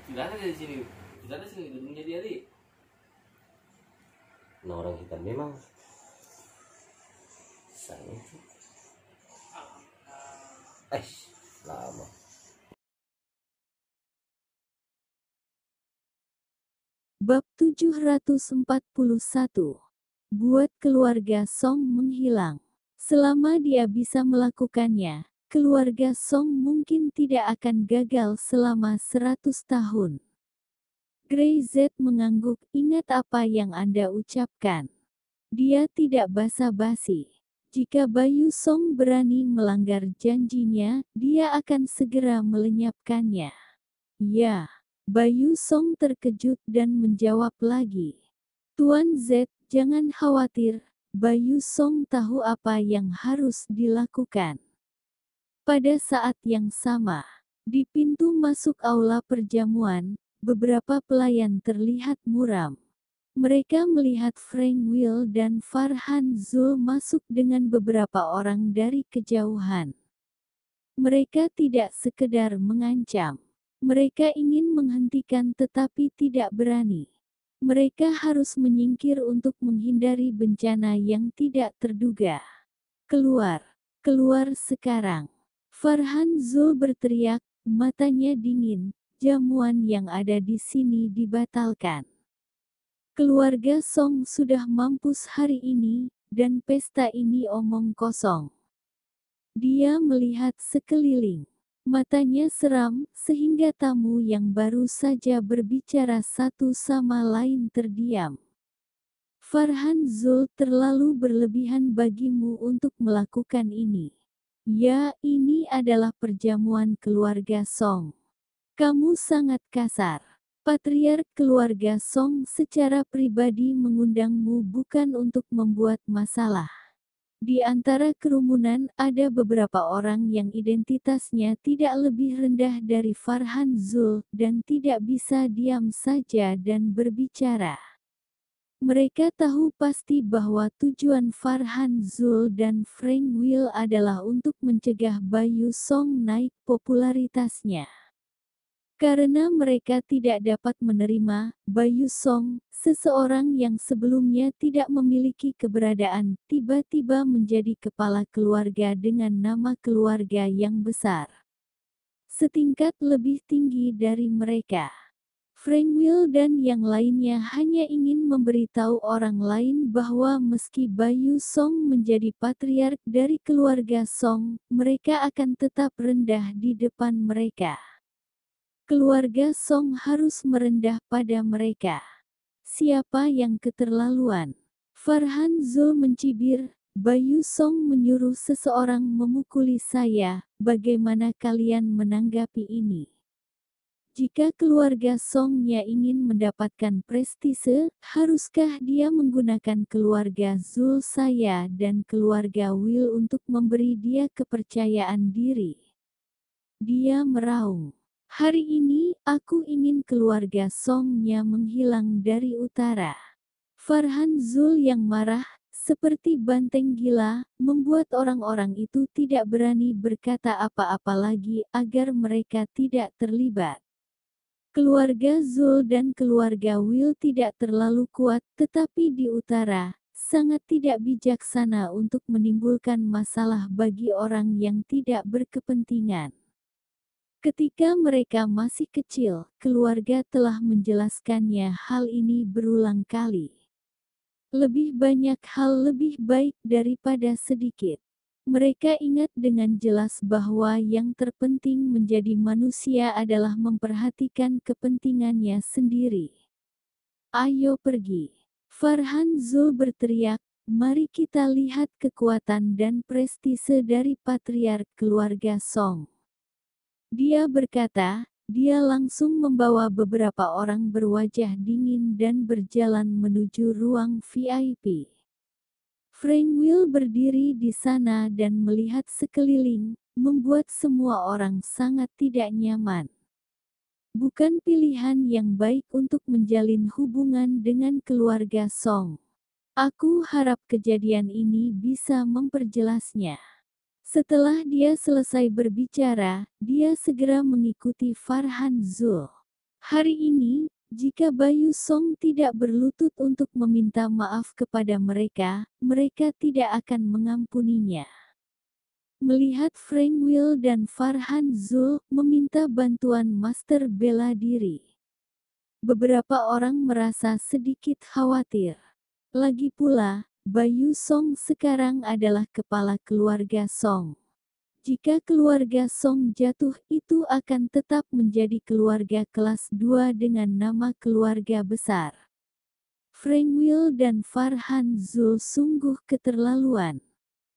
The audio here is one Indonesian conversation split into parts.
Tidak ada di sini. Tidak ada sini gedungnya dia di. Nah, orang hitam memang sayang sih. Lama. Bab 741. Buat keluarga Song menghilang. Selama dia bisa melakukannya, keluarga Song mungkin tidak akan gagal selama 100 tahun. Grey Z mengangguk, ingat apa yang Anda ucapkan. Dia tidak basa-basi. Jika Bayu Song berani melanggar janjinya, dia akan segera melenyapkannya. Ya. Bayu Song terkejut dan menjawab lagi. Tuan Z, jangan khawatir, Bayu Song tahu apa yang harus dilakukan. Pada saat yang sama, di pintu masuk aula perjamuan, beberapa pelayan terlihat muram. Mereka melihat Frank Will dan Farhan Zul masuk dengan beberapa orang dari kejauhan. Mereka tidak sekedar mengancam. Mereka ingin menghentikan tetapi tidak berani. Mereka harus menyingkir untuk menghindari bencana yang tidak terduga. Keluar, keluar sekarang. Farhan Zul berteriak, matanya dingin, jamuan yang ada di sini dibatalkan. Keluarga Song sudah mampus hari ini, dan pesta ini omong kosong. Dia melihat sekeliling. Matanya seram, sehingga tamu yang baru saja berbicara satu sama lain terdiam. Farhan Zul, terlalu berlebihan bagimu untuk melakukan ini. Ya, ini adalah perjamuan keluarga Song. Kamu sangat kasar. Patriark keluarga Song secara pribadi mengundangmu bukan untuk membuat masalah. Di antara kerumunan, ada beberapa orang yang identitasnya tidak lebih rendah dari Farhan Zul, dan tidak bisa diam saja dan berbicara. Mereka tahu pasti bahwa tujuan Farhan Zul dan Frank Will adalah untuk mencegah Bayu Song naik popularitasnya. Karena mereka tidak dapat menerima, Bayu Song, seseorang yang sebelumnya tidak memiliki keberadaan, tiba-tiba menjadi kepala keluarga dengan nama keluarga yang besar. Setingkat lebih tinggi dari mereka. Frank Will dan yang lainnya hanya ingin memberitahu orang lain bahwa meski Bayu Song menjadi patriark dari keluarga Song, mereka akan tetap rendah di depan mereka. Keluarga Song harus merendah pada mereka. Siapa yang keterlaluan? Farhan Zul mencibir, Bayu Song menyuruh seseorang memukuli saya, bagaimana kalian menanggapi ini? Jika keluarga Songnya ingin mendapatkan prestise, haruskah dia menggunakan keluarga Zul saya dan keluarga Will untuk memberi dia kepercayaan diri? Dia meraung. Hari ini, aku ingin keluarga Songnya menghilang dari utara. Farhan Zul yang marah, seperti banteng gila, membuat orang-orang itu tidak berani berkata apa-apa lagi agar mereka tidak terlibat. Keluarga Zul dan keluarga Will tidak terlalu kuat, tetapi di utara, sangat tidak bijaksana untuk menimbulkan masalah bagi orang yang tidak berkepentingan. Ketika mereka masih kecil, keluarga telah menjelaskannya hal ini berulang kali. Lebih banyak hal lebih baik daripada sedikit. Mereka ingat dengan jelas bahwa yang terpenting menjadi manusia adalah memperhatikan kepentingannya sendiri. Ayo pergi. Farhan Zul berteriak, mari kita lihat kekuatan dan prestise dari patriark keluarga Song. Dia berkata, dia langsung membawa beberapa orang berwajah dingin dan berjalan menuju ruang VIP. Frank Will berdiri di sana dan melihat sekeliling, membuat semua orang sangat tidak nyaman. Bukan pilihan yang baik untuk menjalin hubungan dengan keluarga Song. Aku harap kejadian ini bisa memperjelasnya. Setelah dia selesai berbicara, dia segera mengikuti Farhan Zul. Hari ini, jika Bayu Song tidak berlutut untuk meminta maaf kepada mereka, mereka tidak akan mengampuninya. Melihat Frank Will dan Farhan Zul meminta bantuan master bela diri, beberapa orang merasa sedikit khawatir. Lagi pula, Bayu Song sekarang adalah kepala keluarga Song. Jika keluarga Song jatuh, itu akan tetap menjadi keluarga kelas 2 dengan nama keluarga besar. Frank Will dan Farhan Zul sungguh keterlaluan.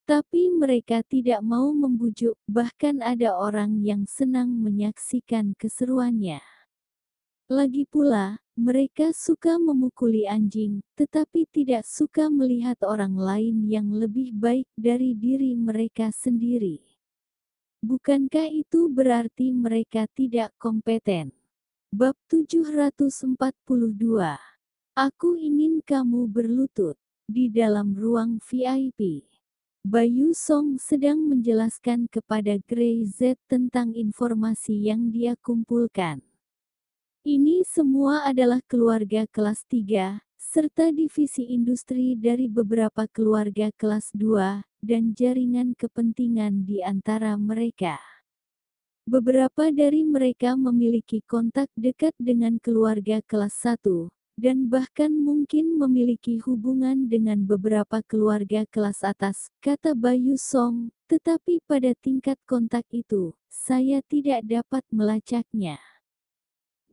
Tapi mereka tidak mau membujuk, bahkan ada orang yang senang menyaksikan keseruannya. Lagi pula, mereka suka memukuli anjing, tetapi tidak suka melihat orang lain yang lebih baik dari diri mereka sendiri. Bukankah itu berarti mereka tidak kompeten? Bab 742. Aku ingin kamu berlutut di dalam ruang VIP. Bayu Song sedang menjelaskan kepada Grey Z tentang informasi yang dia kumpulkan. Ini semua adalah keluarga kelas 3, serta divisi industri dari beberapa keluarga kelas 2, dan jaringan kepentingan di antara mereka. Beberapa dari mereka memiliki kontak dekat dengan keluarga kelas 1, dan bahkan mungkin memiliki hubungan dengan beberapa keluarga kelas atas, kata Bayu Song, tetapi pada tingkat kontak itu, saya tidak dapat melacaknya.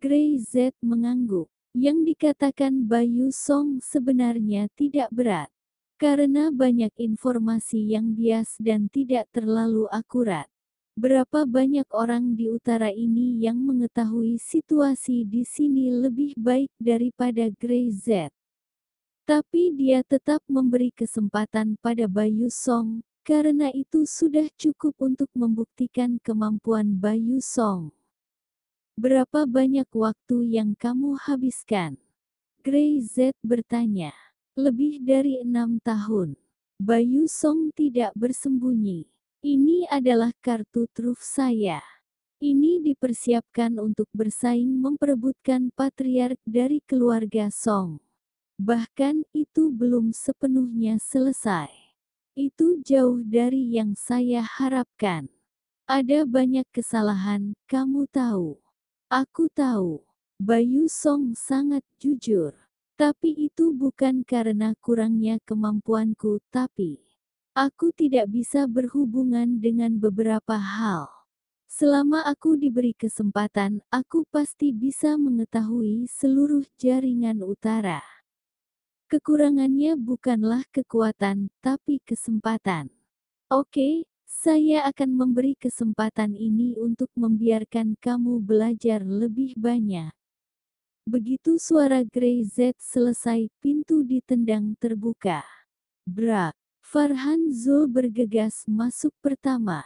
Grey Z mengangguk. Yang dikatakan Bayu Song sebenarnya tidak berat, karena banyak informasi yang bias dan tidak terlalu akurat. Berapa banyak orang di utara ini yang mengetahui situasi di sini lebih baik daripada Grey Z. Tapi dia tetap memberi kesempatan pada Bayu Song, karena itu sudah cukup untuk membuktikan kemampuan Bayu Song. Berapa banyak waktu yang kamu habiskan? Grey Z bertanya. Lebih dari 6 tahun. Bayu Song tidak bersembunyi. Ini adalah kartu truf saya. Ini dipersiapkan untuk bersaing memperebutkan patriark dari keluarga Song. Bahkan itu belum sepenuhnya selesai. Itu jauh dari yang saya harapkan. Ada banyak kesalahan, kamu tahu. Aku tahu. Bayu Song sangat jujur. Tapi itu bukan karena kurangnya kemampuanku, tapi aku tidak bisa berhubungan dengan beberapa hal. Selama aku diberi kesempatan, aku pasti bisa mengetahui seluruh jaringan utara. Kekurangannya bukanlah kekuatan, tapi kesempatan. Oke, saya akan memberi kesempatan ini untuk membiarkan kamu belajar lebih banyak. Begitu suara Grey Z selesai, pintu ditendang terbuka. Brak. Farhan Zul bergegas masuk pertama.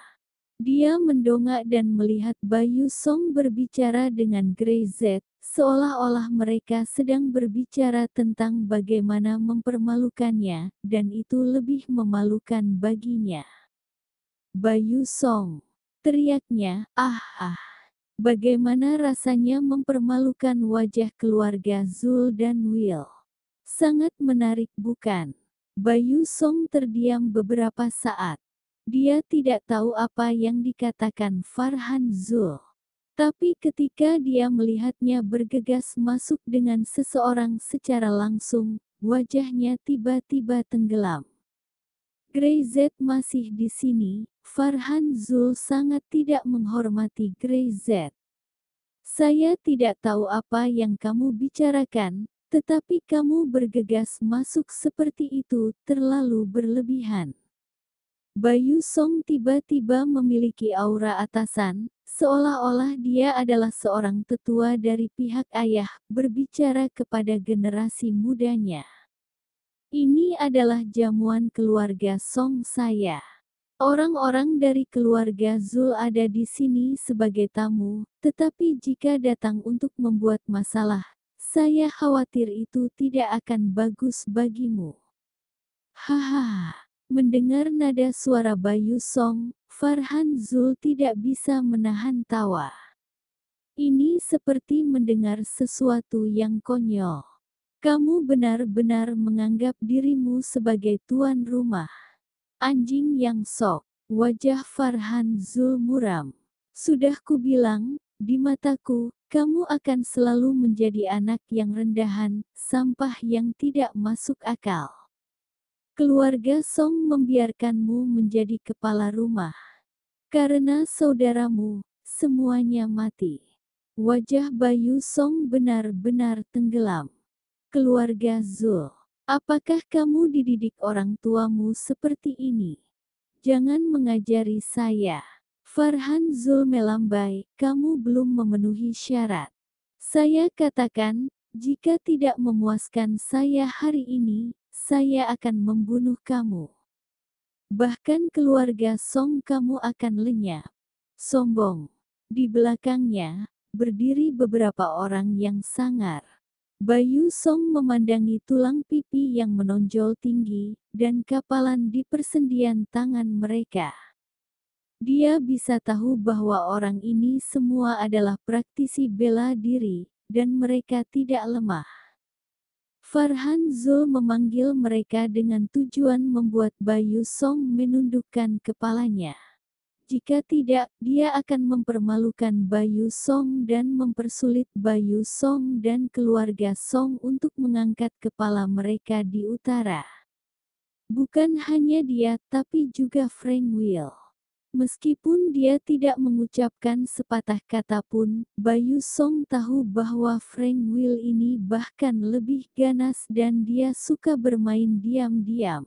Dia mendongak dan melihat Bayu Song berbicara dengan Grey Z, seolah-olah mereka sedang berbicara tentang bagaimana mempermalukannya, dan itu lebih memalukan baginya. Bayu Song, teriaknya, ah. Bagaimana rasanya mempermalukan wajah keluarga Zul dan Will? Sangat menarik bukan? Bayu Song terdiam beberapa saat. Dia tidak tahu apa yang dikatakan Farhan Zul. Tapi ketika dia melihatnya bergegas masuk dengan seseorang secara langsung, wajahnya tiba-tiba tenggelam. Grey Z masih di sini. Farhan Zul sangat tidak menghormati Grey Z. Saya tidak tahu apa yang kamu bicarakan, tetapi kamu bergegas masuk seperti itu terlalu berlebihan. Bayu Song tiba-tiba memiliki aura atasan, seolah-olah dia adalah seorang tetua dari pihak ayah, berbicara kepada generasi mudanya. Ini adalah jamuan keluarga Song saya. Orang-orang dari keluarga Zul ada di sini sebagai tamu, tetapi jika datang untuk membuat masalah, saya khawatir itu tidak akan bagus bagimu. Hahaha. Mendengar nada suara Bayu Song, Farhan Zul tidak bisa menahan tawa. Ini seperti mendengar sesuatu yang konyol. Kamu benar-benar menganggap dirimu sebagai tuan rumah. Anjing yang sok. Wajah Farhan Zul muram. Sudah kubilang, di mataku, kamu akan selalu menjadi anak yang rendahan, sampah yang tidak masuk akal. Keluarga Song membiarkanmu menjadi kepala rumah. Karena saudaramu, semuanya mati. Wajah Bayu Song benar-benar tenggelam. Keluarga Zul, apakah kamu dididik orang tuamu seperti ini? Jangan mengajari saya. Farhan Zul melambai, kamu belum memenuhi syarat. Saya katakan, jika tidak memuaskan saya hari ini, saya akan membunuh kamu. Bahkan keluarga Song kamu akan lenyap. Sombong. Di belakangnya, berdiri beberapa orang yang sangar. Bayu Song memandangi tulang pipi yang menonjol tinggi, dan kapalan di persendian tangan mereka. Dia bisa tahu bahwa orang ini semua adalah praktisi bela diri, dan mereka tidak lemah. Farhan Zul memanggil mereka dengan tujuan membuat Bayu Song menundukkan kepalanya. Jika tidak, dia akan mempermalukan Bayu Song dan mempersulit Bayu Song dan keluarga Song untuk mengangkat kepala mereka di utara. Bukan hanya dia, tapi juga Frank Will. Meskipun dia tidak mengucapkan sepatah kata pun, Bayu Song tahu bahwa Frank Will ini bahkan lebih ganas dan dia suka bermain diam-diam.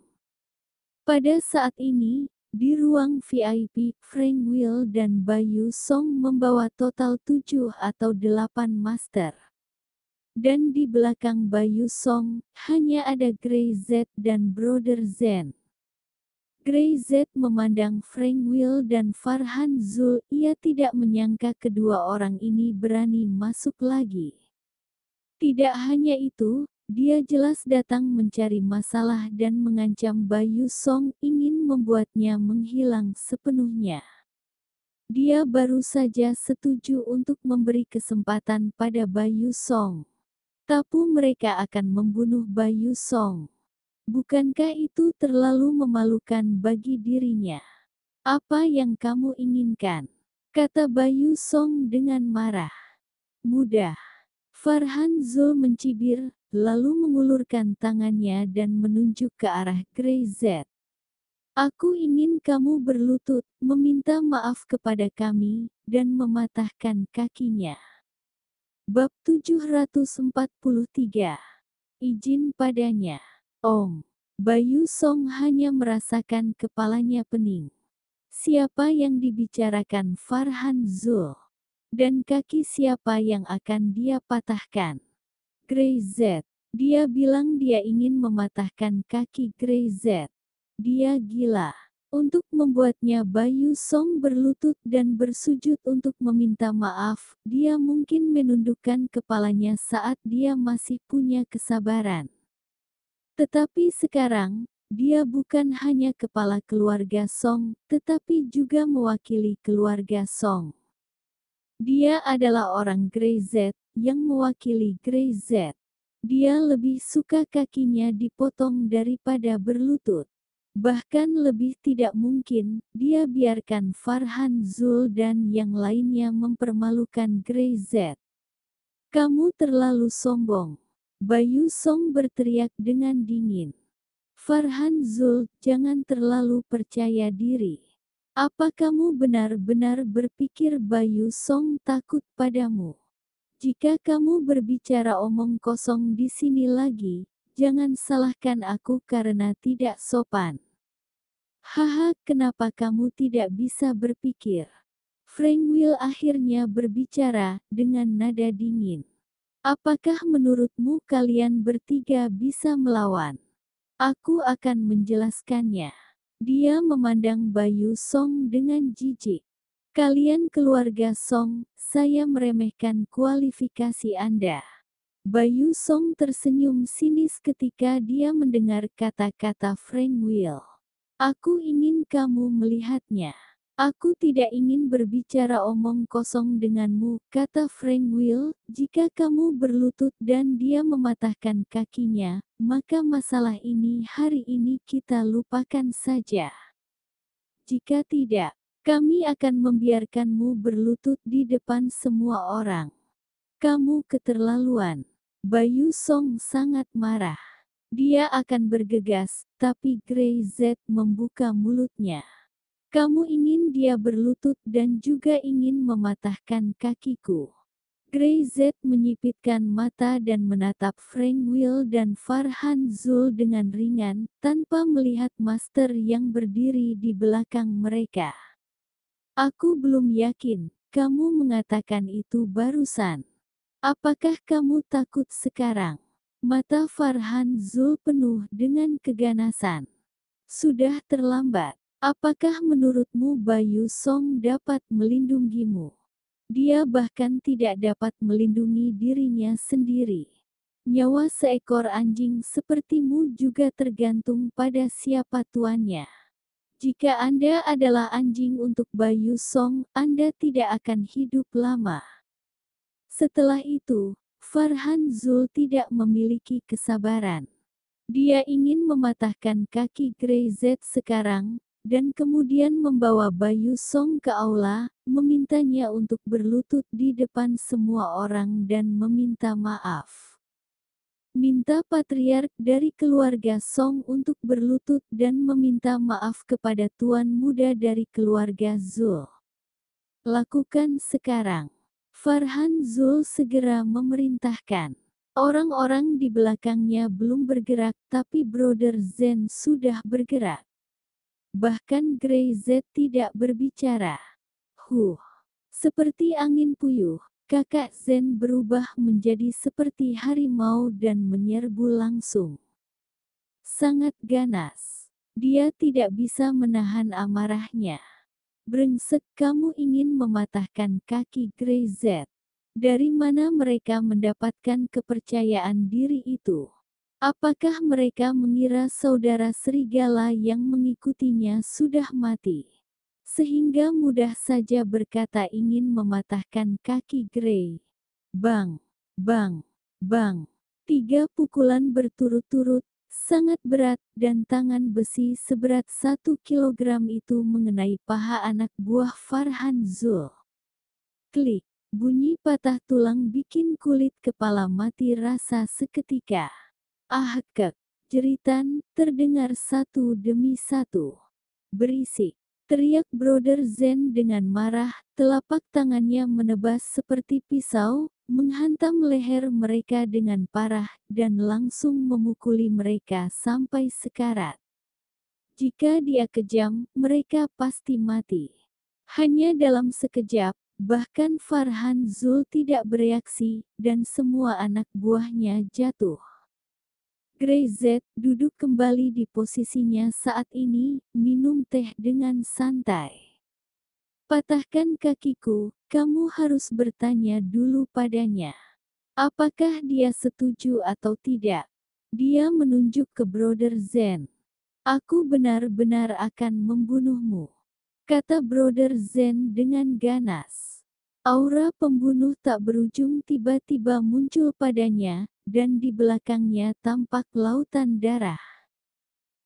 Pada saat ini, di ruang VIP, Frank Will dan Bayu Song membawa total 7 atau 8 master. Dan di belakang Bayu Song, hanya ada Grey Z dan Brother Zen. Grey Z memandang Frank Will dan Farhan Zul, ia tidak menyangka kedua orang ini berani masuk lagi. Tidak hanya itu, dia jelas datang mencari masalah dan mengancam Bayu Song, ingin membuatnya menghilang sepenuhnya. Dia baru saja setuju untuk memberi kesempatan pada Bayu Song. Tapi mereka akan membunuh Bayu Song. Bukankah itu terlalu memalukan bagi dirinya? Apa yang kamu inginkan? Kata Bayu Song dengan marah. Mudah. Farhan Zul mencibir, lalu mengulurkan tangannya dan menunjuk ke arah Grey Z. Aku ingin kamu berlutut, meminta maaf kepada kami, dan mematahkan kakinya. Bab 743. Izin padanya. Om. Bayu Song hanya merasakan kepalanya pening. Siapa yang dibicarakan Farhan Zul? Dan kaki siapa yang akan dia patahkan? Grey Z. Dia bilang dia ingin mematahkan kaki Grey Z. Dia gila. Untuk membuatnya Bayu Song berlutut dan bersujud untuk meminta maaf, dia mungkin menundukkan kepalanya saat dia masih punya kesabaran. Tetapi sekarang, dia bukan hanya kepala keluarga Song, tetapi juga mewakili keluarga Song. Dia adalah orang Grey Z, yang mewakili Grey Z. Dia lebih suka kakinya dipotong daripada berlutut. Bahkan lebih tidak mungkin, dia biarkan Farhan Zul dan yang lainnya mempermalukan Grey Z. Kamu terlalu sombong. Bayu Song berteriak dengan dingin. Farhan Zul, jangan terlalu percaya diri. Apa kamu benar-benar berpikir Bayu Song takut padamu? Jika kamu berbicara omong kosong di sini lagi, jangan salahkan aku karena tidak sopan. Haha, kenapa kamu tidak bisa berpikir? Frank Will akhirnya berbicara dengan nada dingin. Apakah menurutmu kalian bertiga bisa melawan? Aku akan menjelaskannya. Dia memandang Bayu Song dengan jijik. Kalian keluarga Song, saya meremehkan kualifikasi Anda. Bayu Song tersenyum sinis ketika dia mendengar kata-kata Frank Will. Aku ingin kamu melihatnya. Aku tidak ingin berbicara omong kosong denganmu, kata Frank Will. Jika kamu berlutut dan dia mematahkan kakinya, maka masalah ini hari ini kita lupakan saja. Jika tidak, kami akan membiarkanmu berlutut di depan semua orang. Kamu keterlaluan. Bayu Song sangat marah. Dia akan bergegas, tapi Grey Z membuka mulutnya. Kamu ingin dia berlutut dan juga ingin mematahkan kakiku. Grey Z menyipitkan mata dan menatap Frank Will dan Farhan Zul dengan ringan, tanpa melihat Master yang berdiri di belakang mereka. Aku belum yakin, kamu mengatakan itu barusan. Apakah kamu takut sekarang? Mata Farhan Zul penuh dengan keganasan. Sudah terlambat. Apakah menurutmu Bayu Song dapat melindungimu? Dia bahkan tidak dapat melindungi dirinya sendiri. Nyawa seekor anjing sepertimu juga tergantung pada siapa tuannya. Jika Anda adalah anjing untuk Bayu Song, Anda tidak akan hidup lama. Setelah itu, Farhan Zul tidak memiliki kesabaran. Dia ingin mematahkan kaki Grey Z sekarang, dan kemudian membawa Bayu Song ke aula, memintanya untuk berlutut di depan semua orang dan meminta maaf. Minta patriark dari keluarga Song untuk berlutut dan meminta maaf kepada tuan muda dari keluarga Zul. Lakukan sekarang. Farhan Zul segera memerintahkan. Orang-orang di belakangnya belum bergerak, tapi Brother Zen sudah bergerak. Bahkan Grey Z tidak berbicara. Seperti angin puyuh, kakak Zen berubah menjadi seperti harimau dan menyerbu langsung. Sangat ganas. Dia tidak bisa menahan amarahnya. Brengsek, kamu ingin mematahkan kaki Grey Z. Dari mana mereka mendapatkan kepercayaan diri itu? Apakah mereka mengira saudara serigala yang mengikutinya sudah mati? Sehingga mudah saja berkata ingin mematahkan kaki Grey. Bang, bang, bang. 3 pukulan berturut-turut, sangat berat, dan tangan besi seberat 1 kilogram itu mengenai paha anak buah Farhan Zul. Klik, bunyi patah tulang bikin kulit kepala mati rasa seketika. Kek, jeritan terdengar satu demi satu. Berisik, teriak Brother Zen dengan marah, telapak tangannya menebas seperti pisau, menghantam leher mereka dengan parah, dan langsung memukuli mereka sampai sekarat. Jika dia kejam, mereka pasti mati. Hanya dalam sekejap, bahkan Farhan Zul tidak bereaksi, dan semua anak buahnya jatuh. Grey Z duduk kembali di posisinya saat ini, minum teh dengan santai. Patahkan kakiku, kamu harus bertanya dulu padanya. Apakah dia setuju atau tidak? Dia menunjuk ke Brother Zen. Aku benar-benar akan membunuhmu, kata Brother Zen dengan ganas. Aura pembunuh tak berujung tiba-tiba muncul padanya, dan di belakangnya tampak lautan darah.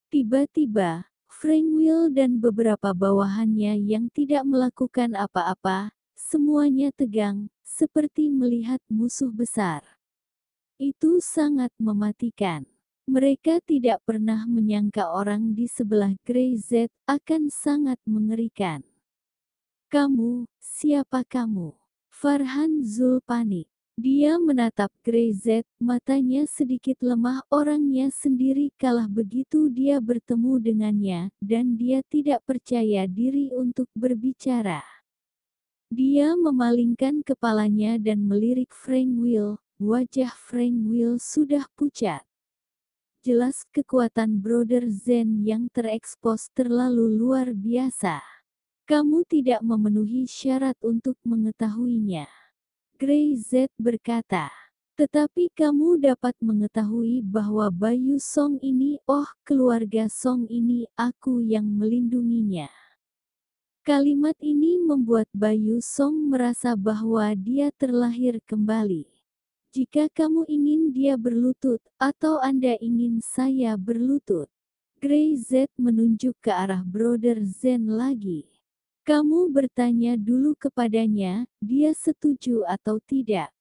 Tiba-tiba, Frank Will dan beberapa bawahannya yang tidak melakukan apa-apa, semuanya tegang, seperti melihat musuh besar. Itu sangat mematikan. Mereka tidak pernah menyangka orang di sebelah Grey Z akan sangat mengerikan. Kamu, siapa kamu? Farhan Zul panik. Dia menatap Grey Z, matanya sedikit lemah, orangnya sendiri kalah begitu dia bertemu dengannya, dan dia tidak percaya diri untuk berbicara. Dia memalingkan kepalanya dan melirik Frank Will, wajah Frank Will sudah pucat. Jelas kekuatan Brother Zen yang terekspos terlalu luar biasa. Kamu tidak memenuhi syarat untuk mengetahuinya, Grey Z berkata. Tetapi kamu dapat mengetahui bahwa Bayu Song ini, keluarga Song ini, aku yang melindunginya. Kalimat ini membuat Bayu Song merasa bahwa dia terlahir kembali. Jika kamu ingin dia berlutut, atau Anda ingin saya berlutut? Grey Z menunjuk ke arah Brother Zen lagi. Kamu bertanya dulu kepadanya, dia setuju atau tidak.